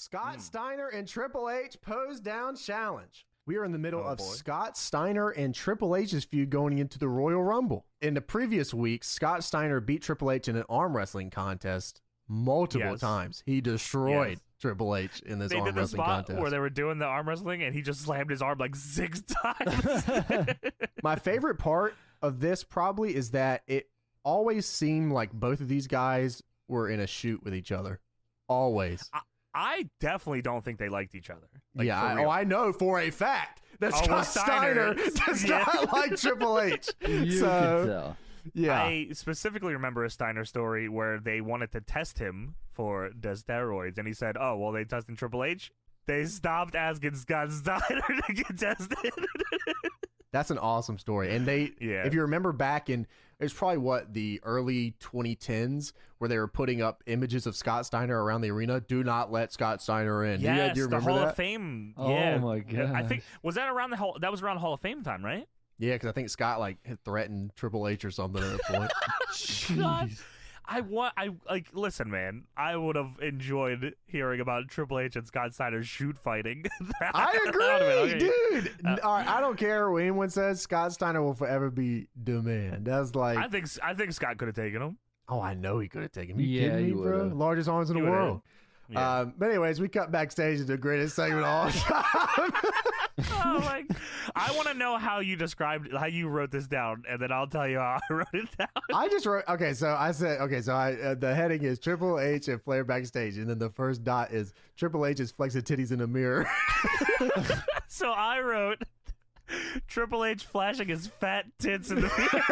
Scott Steiner and Triple H pose down challenge. We are in the middle of Scott Steiner and Triple H's feud going into the Royal Rumble. In the previous week, Scott Steiner beat Triple H in an arm wrestling contest multiple times. He destroyed Triple H in this arm wrestling contest. Where they were doing the arm wrestling and he just slammed his arm like 6 times. My favorite part of this probably is that it always seemed like both of these guys were in a shoot with each other. Always. I definitely don't think they liked each other. Like, I know for a fact that Scott Steiner does not like Triple H. You can tell. Yeah. I specifically remember a Steiner story where they wanted to test him for the steroids, and he said, "Oh, well, they tested Triple H. They stopped asking Scott Steiner to get tested." That's an awesome story. And if you remember back in, it's probably the early 2010s where they were putting up images of Scott Steiner around the arena. Do not let Scott Steiner in. Yes, do you remember the Hall that? of Fame. Oh my God. I think, was that around that was around the Hall of Fame time, right? Yeah, because I think Scott had threatened Triple H or something at a point. God. Listen, man, I would have enjoyed hearing about Triple H and Scott Steiner shoot fighting. I agree, dude. All right, I don't care what anyone says. Scott Steiner will forever be the man. That's like, I think Scott could have taken him. Oh, I know he could have taken him. You kidding me, bro? Largest arms in the world. Yeah. But anyways, we cut backstage to the greatest segment of all time. I want to know how you wrote this down, and then I'll tell you how I wrote it down. I just wrote, the heading is Triple H and Flair backstage, and then the first dot is Triple H is flexing titties in the mirror. So I wrote Triple H flashing his fat tits in the mirror.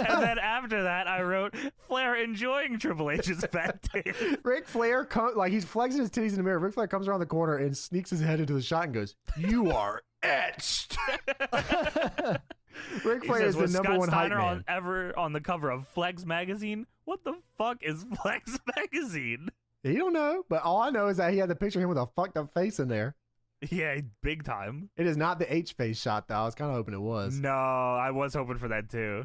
And then after that, I wrote Flair enjoying Triple H's fat tits. Ric Flair, he's flexing his titties in the mirror. Ric Flair comes around the corner and sneaks his head into the shot and goes, "You are etched." Ric Flair is the number one hype man. Ever on the cover of Flex magazine? What the fuck is Flex magazine? You don't know, but all I know is that he had the picture of him with a fucked up face in there. Yeah, big time. It is not the H-face shot, though. I was kind of hoping it was. No, I was hoping for that, too.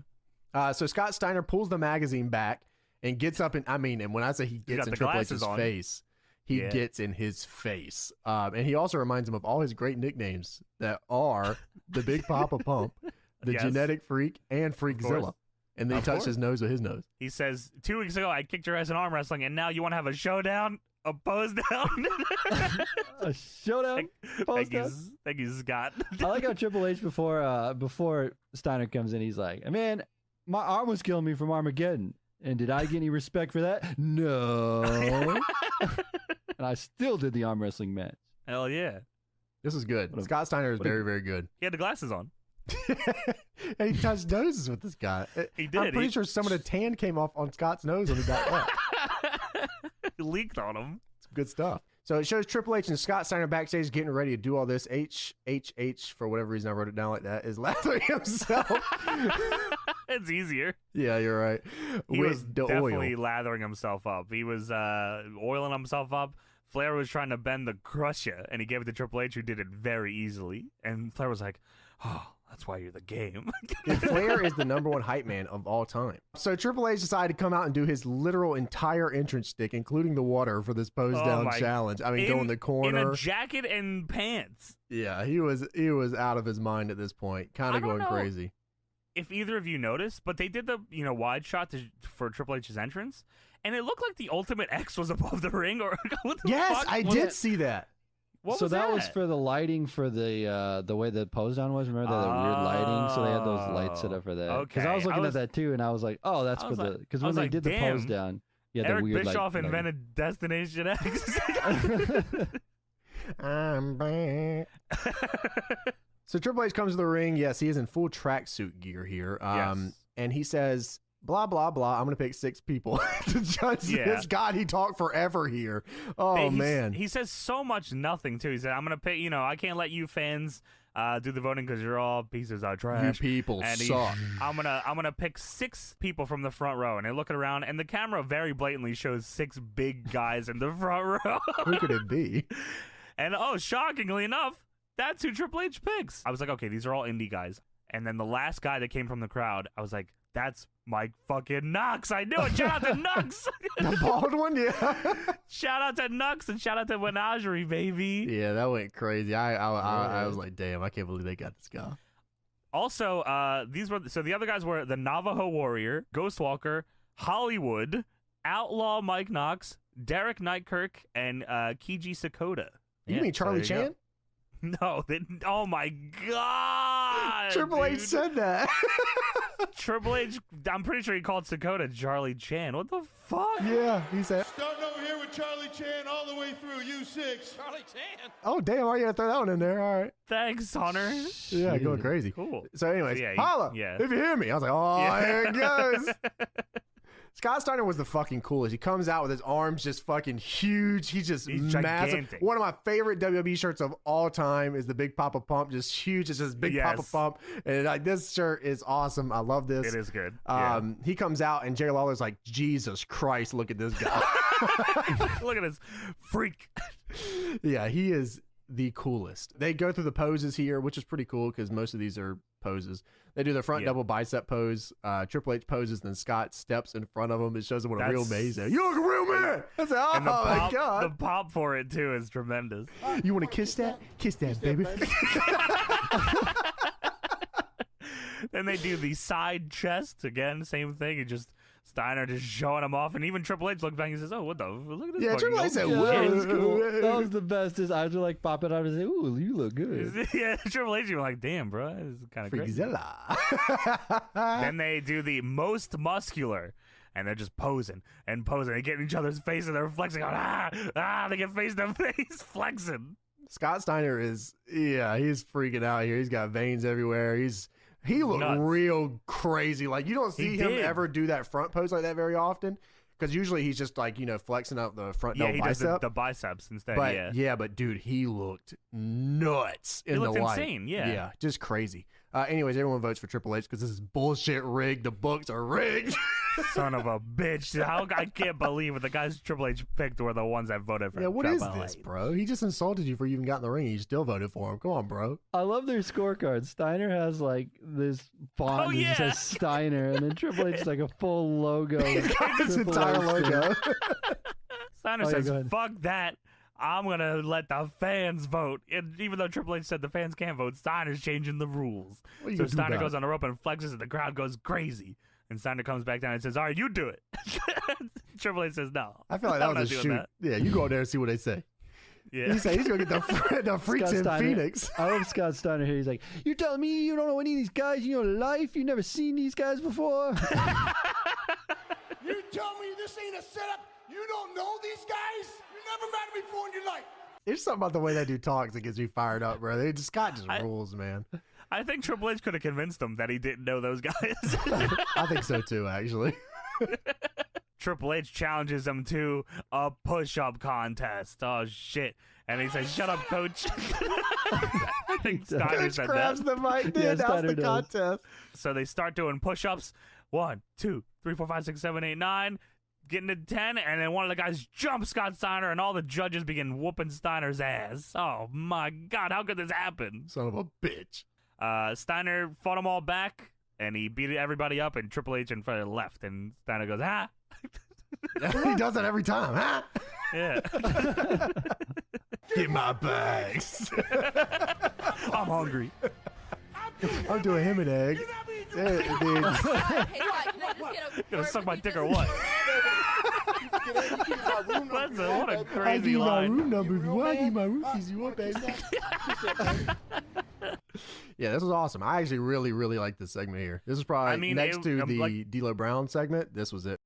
So Scott Steiner pulls the magazine back and gets up, and when I say he gets in Triple H's face, he gets in his face. And he also reminds him of all his great nicknames that are the Big Papa Pump, the Genetic Freak, and Freakzilla. And then he touched his nose with his nose. He says, 2 weeks ago, I kicked your ass in arm wrestling, and now you want to have a showdown? A pose down? A showdown? Thank you, Scott. I like how Triple H before Steiner comes in, he's like, "Man, my arm was killing me from Armageddon. And did I get any respect for that? No." And I still did the arm wrestling match. Hell yeah. This is good. Scott Steiner is very, very good. He had the glasses on. And he touched noses with this guy. He did. I'm pretty sure some of the tan came off on Scott's nose when he got up. It leaked on him. It's good stuff. So it shows Triple H and Scott Steiner backstage getting ready to do all this. H, for whatever reason I wrote it down like that, is lathering himself. It's easier. Yeah, you're right. He was definitely lathering himself up. He was oiling himself up. Flair was trying to bend the Crusher, and he gave it to Triple H, who did it very easily. And Flair was like, "Oh, that's why you're the game." And Flair is the number one hype man of all time. So Triple H decided to come out and do his literal entire entrance stick, including the water, for this pose down challenge. I mean, go in the corner. In a jacket and pants. Yeah, he was out of his mind at this point, kind of going crazy. If either of you noticed, but they did the wide shot for Triple H's entrance, and it looked like the Ultimate X was above the ring. Or what the fuck? I did see that. So that was for the lighting for the way the pose down was. Remember that weird lighting? So they had those lights set up for that. Okay. Because I was looking at that too, and I was like, "Oh, that's for the." Because when they did the pose down, Eric the weird Bischoff invented Destination X. I'm back. So Triple H comes to the ring. Yes, he is in full tracksuit gear here. And he says, "Blah, blah, blah. I'm going to pick 6 people to judge this." God, he talked forever here. Oh, man. He says so much nothing, too. He said, "I'm going to pick, I can't let you fans do the voting because you're all pieces of trash. You people suck. I'm gonna pick 6 people from the front row." And they're looking around, and the camera very blatantly shows 6 big guys in the front row. Who could it be? And, shockingly enough, that's who Triple H picks. I was like, okay, these are all indie guys. And then the last guy that came from the crowd, I was like, that's Mike fucking Knox. I knew it. Shout out to Knox. The bald one, yeah. Shout out to Knox and shout out to Menagerie, baby. Yeah, that went crazy. I was like, damn, I can't believe they got this guy. Also, the other guys were the Navajo Warrior, Ghostwalker, Hollywood, Outlaw Mike Knox, Derek Nightkirk, and Kiji Sakota. You mean Charlie Chan? No, oh my god! Triple H said that. Triple H, I'm pretty sure he called Sakota Charlie Chan. What the fuck? Yeah, he said. Starting over here with Charlie Chan all the way through U6. Charlie Chan. Oh, damn, why you gotta throw that one in there? All right. Thanks, Hunter. Yeah, going crazy. Cool. So anyways, yeah, holla, if you hear me. I was like, oh, here it goes. Scott Steiner was the fucking coolest. He comes out with his arms just fucking huge. He's massive. Gigantic. One of my favorite WWE shirts of all time is the Big Papa Pump. Just huge. It's just Big Papa Pump. And like this shirt is awesome. I love this. It is good. He comes out and Jerry Lawler's like, Jesus Christ, look at this guy. Look at this freak. Yeah, he is the coolest. They go through the poses here, which is pretty cool because most of these are poses. They do the front double bicep pose. Triple H poses, then Scott steps in front of him. It shows him what a real maze is. You look a real man. I said, oh my God. The pop for it too is tremendous. You want to kiss that? Kiss that, baby. Then they do the side chest again, same thing. Steiner just showing him off, and even Triple H looked back and says, "Oh, what the? Look at this." Yeah, Triple H said, "That was cool." That was the best. His eyes were like popping out and say, "Ooh, you look good." Yeah, Triple H, you were like, "Damn, bro, this is kind of crazy." Then they do the most muscular, and they're just posing and posing. They get in each other's face and they're flexing. They get face to face flexing. Scott Steiner he's freaking out here. He's got veins everywhere. He looked real crazy. Like, you don't see him ever do that front pose like that very often. Because usually he's just like, flexing up the front double bicep. Does the biceps instead. But dude, he looked nuts in the light. Insane, Yeah, just crazy. Anyways, everyone votes for Triple H because this is bullshit rigged. The books are rigged. Son of a bitch. I can't believe it. The guys Triple H picked were the ones that voted for him. Yeah, what is this, bro? He just insulted you before you even got in the ring. You still voted for him. Come on, bro. I love their scorecard. Steiner has like this font that says Steiner, and then Triple H is like a full logo. He's got his entire logo. Steiner says, fuck that. I'm going to let the fans vote. And even though Triple H said the fans can't vote, Steiner's changing the rules. So Steiner goes on the rope and flexes, and the crowd goes crazy. And Steiner comes back down and says, all right, you do it. Triple H says, no. I feel like that was a shoot. That. Yeah, you go out there and see what they say. Yeah. He said he's going to get the freaks in Phoenix. I love Scott Steiner here. He's like, you telling me you don't know any of these guys? You know life? You never seen these guys before? You tell me this ain't a setup? You don't know these guys? You never met me before in your life. There's something about the way that dude talks that gets me fired up, bro. Scott just rules, man. I think Triple H could have convinced him that he didn't know those guys. I think so too, actually. Triple H challenges him to a push-up contest. Oh shit! And he says, "Shut up, coach." I think Steiner said grabs the mic. That's the contest. So they start doing push-ups. 1, 2, 3, 4, 5, 6, 7, 8, 9. Getting to 10, and then one of the guys jumps Scott Steiner, and all the judges begin whooping Steiner's ass. Oh my God! How could this happen? Son of a bitch. Steiner fought them all back, and he beat everybody up, and Triple H in front of the left, and Steiner goes, "Ha!" He does that every time, huh? Yeah. Get my bags. I'm hungry. I'm doing him an egg. Gonna suck my dick or what? What a crazy line. I give you my room number if you want. I give you my room keys. You want, baby? Yeah, this was awesome. I actually really, really like this segment here. This is probably next to the D'Lo Brown segment. This was it.